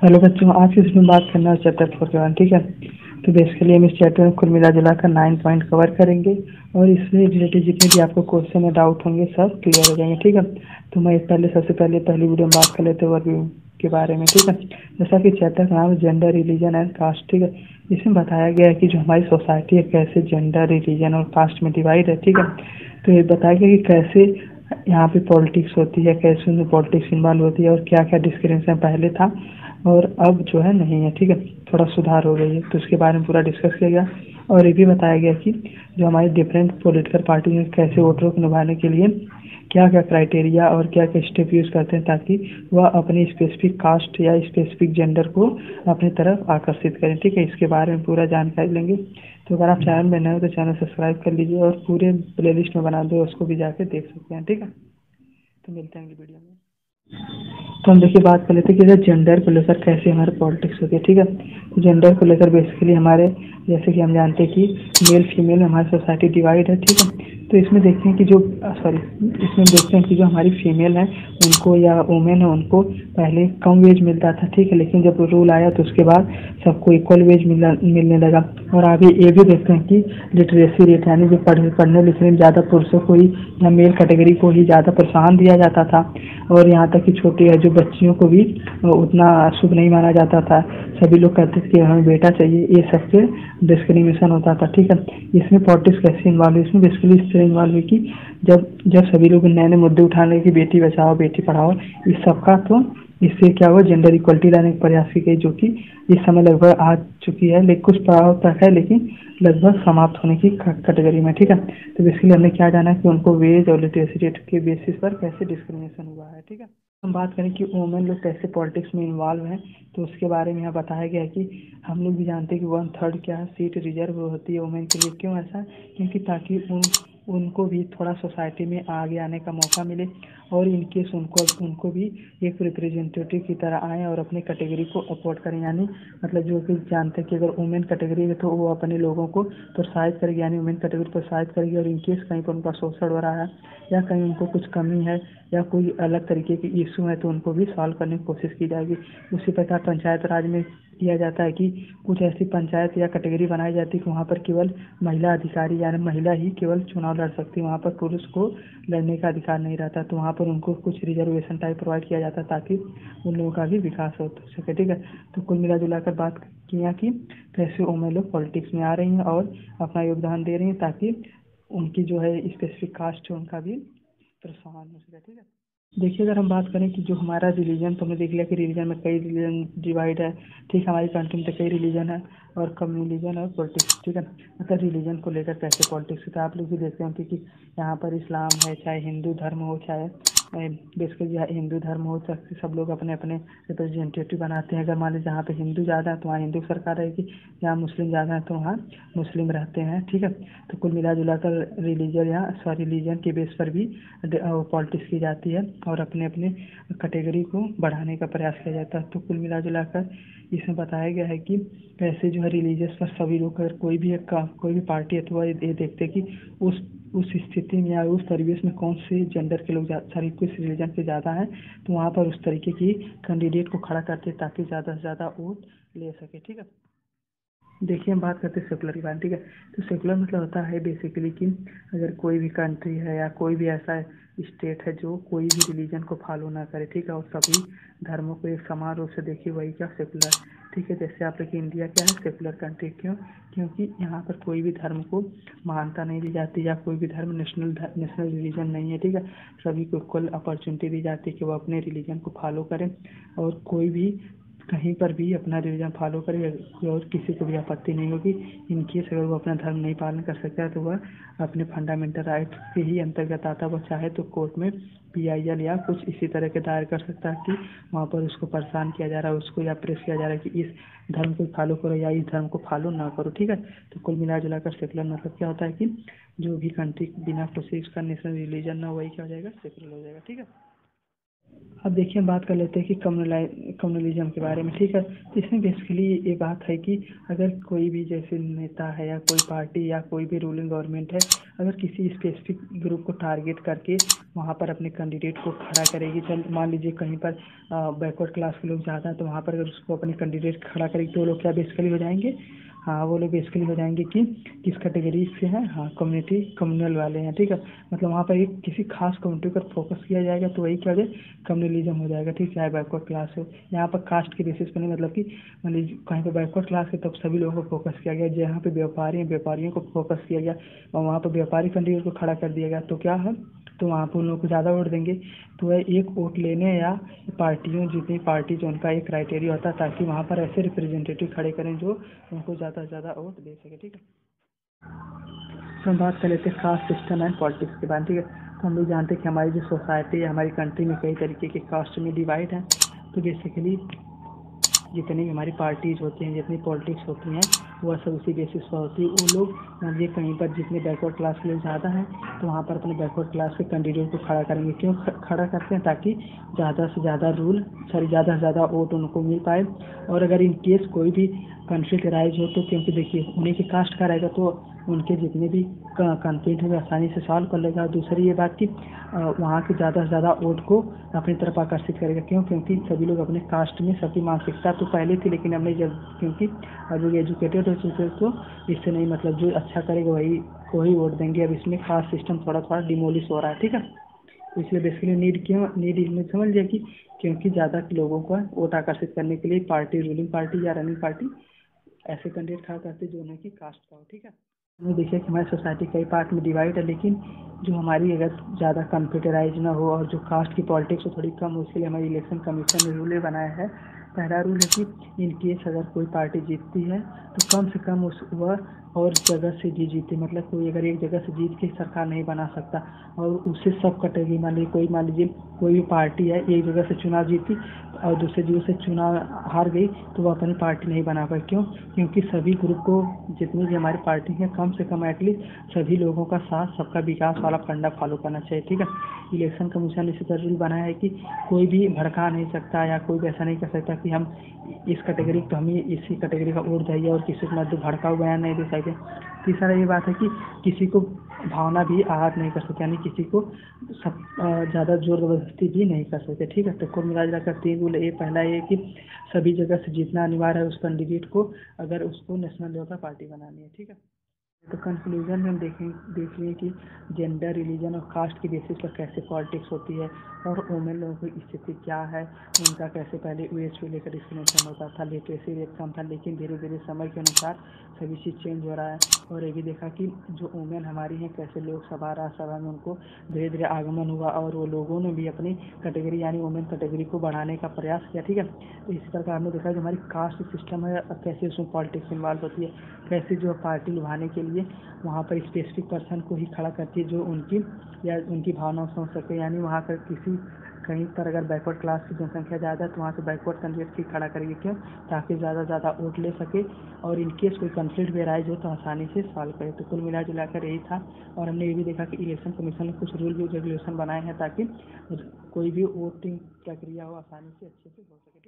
Hello बच्चों, आज की इसमें बात करना है चैप्टर 4 के बारे में। ठीक है, तो बेसिकली हम इस चैप्टर में कुल मिला जुला कर 9 पॉइंट कवर करेंगे और इससे रिलेटेड जितने भी आपको क्वेश्चन या डाउट होंगे सब क्लियर हो जाएंगे। ठीक है, तो मैं सबसे पहले पहली वीडियो में बात कर लेते हैं ओवरव्यू के बारे में। ठीक है, जैसा कि चैप्टर का नाम है जेंडर, रिलीजन एंड कास्ट। ठीक है, इसमें बताया गया है कि जो हमारी सोसाइटी है कैसे जेंडर, रिलीजन और कास्ट में डिवाइड है। ठीक है, तो ये बताया गया कि कैसे यहाँ पे पॉलिटिक्स होती है, कैसे उनमें पॉलिटिक्स इन्वॉल्व होती है और क्या क्या डिस्क्रिमिनेशन पहले था और अब जो है नहीं है। ठीक है, थोड़ा सुधार हो गई है, तो उसके बारे में पूरा डिस्कस किया गया। और ये भी बताया गया कि जो हमारी डिफरेंट पॉलिटिकल पार्टी है कैसे वोटरों को निभाने के लिए क्या क्या क्राइटेरिया और क्या क्या स्टेप यूज़ करते हैं ताकि वह अपनी स्पेसिफिक कास्ट या स्पेसिफिक जेंडर को अपनी तरफ आकर्षित करें। ठीक है, इसके बारे में पूरा जानकारी लेंगे। तो अगर आप चैनल में नए हो तो चैनल सब्सक्राइब कर लीजिए और पूरे प्लेलिस्ट में बना दो, उसको भी जाके देख सकते हैं। ठीक है, तो मिलते हैं अगली वीडियो में। तो हम देखिए बात कर लेते हैं कि जेंडर को लेकर कैसे हमारे पॉलिटिक्स होती है। ठीक है, तो जेंडर को लेकर बेसिकली हमारे जैसे कि हम जानते हैं कि मेल फीमेल हमारी सोसाइटी डिवाइड है। ठीक है, तो इसमें देखते हैं कि जो इसमें देखते हैं कि जो हमारी फीमेल है उनको या वुमेन है उनको पहले कम वेज मिलता था। ठीक है, लेकिन जब रूल आया तो उसके बाद सबको इक्वल वेज मिलने लगा। और आगे ये भी देखते हैं कि लिटरेसी रेट यानी जो पढ़ने लिखने में ज़्यादा पुरुषों को ही या मेल कैटेगरी को ही ज़्यादा प्रोत्साहन दिया जाता था। और यहाँ तक कि छोटी है जो बच्चियों को भी उतना शुभ नहीं माना जाता था। सभी लोग कहते थे कि हमें बेटा चाहिए, ये सबसे डिस्क्रिमिनेशन होता था। ठीक है, इसमें पॉलिटिक्स कैसे इन्वॉल्व हुई, इसमें बेसिकली इस तरह इन्वॉल्व हुई कि जब जब सभी लोग नए नए मुद्दे उठाने लगे कि बेटी बचाओ बेटी पढ़ाओ इस सबका, तो इससे क्या हुआ जेंडर इक्वलिटी लाने का प्रयास की गई जो कि इस समय लगभग आ चुकी है, लेकिन कुछ प्रभाव तक है लेकिन लगभग समाप्त होने की कैटेगरी में। ठीक है, तो बेसिकली हमने क्या जाना कि उनको वेज और लिटरेसी रेट के बेसिस पर कैसे डिस्क्रिमिनेशन हुआ है। ठीक है, हम बात करें कि वुमेन लोग कैसे पॉलिटिक्स में इन्वॉल्व हैं, तो उसके बारे में यहाँ बताया गया है कि हम लोग भी जानते हैं कि 1/3 क्या है सीट रिजर्व होती है वुमेन के लिए। क्यों ऐसा? क्योंकि ताकि उनको भी थोड़ा सोसाइटी में आगे आने का मौका मिले और इनकेस उनको भी एक रिप्रेजेंटेटिव की तरह आए और अपनी कैटेगरी को अफोर्ड करें। यानी मतलब जो कि जानते हैं कि अगर वुमेन कैटेगरी है तो वो अपने लोगों को प्रोत्साहित करेगी, यानी वुमेन कैटेगरी प्रोत्साहित करेगी। और इनकेस कहीं पर उनका शोषण हो रहा है या कहीं उनको कुछ कमी है या कोई अलग तरीके की इशू है तो उनको भी सॉल्व करने की कोशिश की जाएगी। उसी प्रकार पंचायत राज में किया जाता है कि कुछ ऐसी पंचायत या कैटेगरी बनाई जाती है कि वहाँ पर केवल महिला अधिकारी यानी महिला ही केवल चुनाव लड़ सकती है, वहाँ पर पुरुष को लड़ने का अधिकार नहीं रहता। तो वहाँ पर उनको कुछ रिजर्वेशन टाइप प्रोवाइड किया जाता है ताकि उन लोगों का भी विकास हो सके। ठीक है, तो कुल मिला जुला कर बात किया कि कैसे वुमेन लोग पॉलिटिक्स में आ रही हैं और अपना योगदान दे रही हैं ताकि उनकी जो है स्पेसिफिक कास्ट है उनका भी प्रोत्साहन हो सके। ठीक है, देखिए अगर हम बात करें कि जो हमारा रिलीजन, तो हमने देख लिया कि रिलीजन में कई रिलीजन डिवाइड है। ठीक, हमारी कंट्री में तो कई रिलीजन है और कम्युनिज्म और पॉलिटिक्स। ठीक है, मतलब रिलीजन को लेकर कैसे पॉलिटिक्स होता है आप लोग भी देखते होंगे कि यहाँ पर इस्लाम है, चाहे हिंदू धर्म हो, चाहे बेसिकली हिंदू धर्म हो, चाहे सब लोग अपने अपने रिप्रेजेंटेटिव बनाते हैं। अगर मान लीजिए जहाँ पे हिंदू ज़्यादा है तो वहाँ हिंदू सरकार रहेगी, जहाँ मुस्लिम ज़्यादा है तो वहाँ मुस्लिम रहते हैं। ठीक है, तो कुल मिला जुला कर रिलीजन या रिलीजन के बेस पर भी पॉलिटिक्स की जाती है और अपने अपने कैटेगरी को बढ़ाने का प्रयास किया जाता है। तो कुल मिला जुला कर इसमें बताया गया है कि कैसे जो है रिलीजियस पर सभी लोग, अगर कोई भी पार्टी है तो वह ये देखते हैं कि उस स्थिति में या उस परिवेश में कौन से जेंडर के लोग सॉरी किस रिलीजन के ज़्यादा हैं, तो वहाँ पर उस तरीके की कैंडिडेट को खड़ा करते हैं ताकि ज़्यादा से ज़्यादा वोट ले सके। ठीक है, देखिए हम बात करते हैं सेकुलर की बात। ठीक है, तो सेकुलर मतलब होता है बेसिकली कि अगर कोई भी कंट्री है या कोई भी ऐसा स्टेट है जो कोई भी रिलीजन को फॉलो ना करे। ठीक है, और सभी धर्मों को एक समान रूप से देखे, वही क्या सेकुलर। ठीक है, जैसे आप देखिए इंडिया क्या है सेकुलर कंट्री। क्यों? क्योंकि यहाँ पर कोई भी धर्म को मान्यता नहीं दी जाती या कोई भी धर्म नेशनल रिलीजन नहीं है। ठीक है, सभी को इक्वल अपॉर्चुनिटी दी जाती है कि वो अपने रिलीजन को फॉलो करें और कोई भी कहीं पर भी अपना रिलीजन फॉलो करे और किसी को भी आपत्ति नहीं होगी। इनकेस अगर वो अपना धर्म नहीं पालन कर सकता है तो वह अपने फंडामेंटल राइट्स के ही अंतर्गत आता है। वह चाहे तो कोर्ट में PIL या कुछ इसी तरह के दायर कर सकता है कि वहाँ पर उसको परेशान किया जा रहा है, उसको या प्रेस किया जा रहा है कि इस धर्म को फॉलो करो या इस धर्म को फॉलो ना करो। ठीक है, तो कुल मिला जुला कर सेकुलर मतलब क्या होता है कि जो भी कंट्री बिना किसी उसका नेशनल रिलीजन ना वही क्या हो जाएगा सेकुलर हो जाएगा। ठीक है, अब देखिए हम बात कर लेते हैं कि कम्युनलिज्म के बारे में, ठीक है। तो इसमें बेसिकली ये बात है कि अगर कोई भी जैसे नेता है या कोई पार्टी या कोई भी रूलिंग गवर्नमेंट है, अगर किसी स्पेसिफिक ग्रुप को टारगेट करके वहाँ पर अपने कैंडिडेट को खड़ा करेगी, चल मान लीजिए कहीं पर बैकवर्ड क्लास के लोग ज़्यादा हैं, तो वहाँ पर अगर उसको अपने कैंडिडेट खड़ा करेगी तो वो लोग क्या बेसिकली हो जाएंगे, हाँ वो लोग बेसिकली हो जाएंगे कि किस कैटेगरी से हैं, हाँ कम्युनिटी कम्युनल वाले हैं, ठीक है। मतलब वहाँ पर एक किसी खास कम्युनिटी पर फोकस किया जाएगा तो वही क्या हो जाए, कम्युनलिज्म हो जाएगा, ठीक है। चाहे बैकवर्ड क्लास हो, यहाँ पर कास्ट के बेसिस पर नहीं, मतलब कि मान लीजिए कहीं पर बैकवर्ड क्लास है तब सभी लोगों को फोकस किया गया, जहाँ पे व्यापारी हैं व्यापारियों को फोकस किया गया और वहाँ पर व्यापारी कैंडिडेट को खड़ा कर दिया गया, तो क्या है, तो वहाँ पर उन लोगों को ज़्यादा वोट देंगे। तो वह एक वोट लेने या पार्टियों जितनी पार्टी जो उनका एक क्राइटेरिया होता है ताकि वहाँ पर ऐसे रिप्रेजेंटेटिव खड़े करें जो उनको ज़्यादा से ज़्यादा वोट दे सके, ठीक है। तो हम बात कर लेते हैं कास्ट सिस्टम एंड पॉलिटिक्स के बारे में, ठीक है। तो हम लोग जानते हैं कि हमारी जो सोसाइटी है हमारी कंट्री में कई तरीके के कास्ट में डिवाइड है। तो बेसिकली जितनी भी हमारी पार्टीज होती हैं, जितनी पॉलिटिक्स होती हैं, वह सब उसी बेसिस पर होती है। वो लोग मान लीजिए कहीं पर जितने बैकवर्ड क्लास के लोग ज़्यादा हैं तो वहाँ पर अपने बैकवर्ड क्लास के कैंडिडेट को खड़ा करेंगे, क्यों खड़ा करते हैं, ताकि ज़्यादा से ज़्यादा ज़्यादा से ज़्यादा वोट उनको मिल पाए। और अगर इन केस कोई भी कॉन्फ्लिक्ट राइज हो तो क्योंकि देखिए उन्हीं के कास्ट का रहेगा तो उनके जितने भी कॉन्फ्लिक्ट है आसानी से सॉल्व कर लेगा। दूसरी ये बात कि वहाँ के ज़्यादा से ज़्यादा वोट को अपनी तरफ आकर्षित करेगा, क्यों, क्योंकि सभी लोग अपने कास्ट में सबकी मानसिकता तो पहले थी, लेकिन हमने जब क्योंकि अब लोग एजुकेटेड हो चुके तो इससे नहीं, मतलब जो अच्छा करेगा वही को ही वोट देंगे। अब इसमें कास्ट सिस्टम थोड़ा थोड़ा डिमोलिश हो रहा है, ठीक है। तो इसलिए बेसिकली नीड इसमें समझ लिया कि क्योंकि ज़्यादा लोगों का वोट आकर्षित करने के लिए पार्टी रूलिंग पार्टी या रनिंग पार्टी ऐसे कैंडिडेट खड़ा करते जो उन्हें की कास्ट का हो, ठीक है। हमने देखा कि हमारी सोसाइटी कई पार्ट में डिवाइड है, लेकिन जो हमारी अगर ज़्यादा कंप्यूटराइज ना हो और जो कास्ट की पॉलिटिक्स थोड़ी कम हो, उसके लिए हमारी इलेक्शन कमीशन ने रूल बनाया है। पहला रूल है कि इन केस अगर कोई पार्टी जीतती है तो कम से कम उस वह और जगह से जीती, मतलब कोई अगर एक जगह से जीत के सरकार नहीं बना सकता और उससे सब कटेगी। मान लीजिए कोई भी पार्टी है एक जगह से चुनाव जीती और दूसरे जगह से चुनाव हार गई तो वह अपनी पार्टी नहीं बना पाई, क्यों, क्योंकि सभी ग्रुप को जितनी भी हमारी पार्टी है कम से कम एटलीस्ट सभी लोगों का साथ सबका विकास वाला फंडा फॉलो करना चाहिए, ठीक है। इलेक्शन कमीशन ने इसी तरह रूल बनाया है कि कोई भी भड़का नहीं सकता या कोई भी ऐसा नहीं कर सकता कि हम इस कैटेगरी तो हम ही इसी कैटेगरी का वोट चाहिए और किसी को मत भड़काऊ बयान नहीं दे सकते। तीसरा ये बात है कि किसी को भावना भी आहत नहीं कर सकते, यानी किसी को सब ज़्यादा जोर जबरदस्ती भी नहीं कर सकते, ठीक है। तो कुल मिला कर तीन रूल, ये पहला ये कि सभी जगह से जीतना अनिवार्य है उस कैंडिडेट को अगर उसको नेशनल लेवल पर पार्टी बनानी है, ठीक है। तो कंक्लूजन में हम देख लिए कि जेंडर रिलीजन और कास्ट की बेसिस पर कैसे पॉलिटिक्स होती है और वुमेन लोगों की स्थिति क्या है, उनका कैसे पहले एज को लेकर डिस्क्रिमिनेशन होता था, लिटरेसी रेट कम था, लेकिन धीरे धीरे समय के अनुसार सभी चीज़ चेंज हो रहा है। और ये भी देखा कि जो वुमेन हमारी हैं कैसे लोकसभा राज्यसभा में उनको धीरे धीरे आगमन हुआ और वो लोगों ने भी अपनी कैटेगरी यानी वुमेन कैटेगरी को बढ़ाने का प्रयास किया, ठीक है। तो इसी प्रकार हमने देखा कि हमारी कास्ट सिस्टम है कैसे उसमें पॉलिटिक्स इन्वॉल्व होती है, कैसे जो पार्टी निभाने के लिए वहाँ पर स्पेसिफिक पर्सन को ही खड़ा करती है जो उनकी या उनकी भावनाओं समझ सके, यानी वहाँ पर किसी कहीं पर अगर बैकवर्ड क्लास की जनसंख्या ज़्यादा है तो वहाँ से बैकवर्ड कैंडिडेट की खड़ा करेगी, क्यों, ताकि ज़्यादा से ज़्यादा वोट ले सके और इन केस कोई कंफ्लिक्ट भी राइज हो तो आसानी से सॉल्व करे। तो कुल मिला जुलाकर यही था। और हमने ये भी देखा कि इलेक्शन कमीशन ने कुछ रूल रेगुलेशन बनाए हैं ताकि कोई भी वोटिंग प्रक्रिया हो आसानी से अच्छे से हो सके।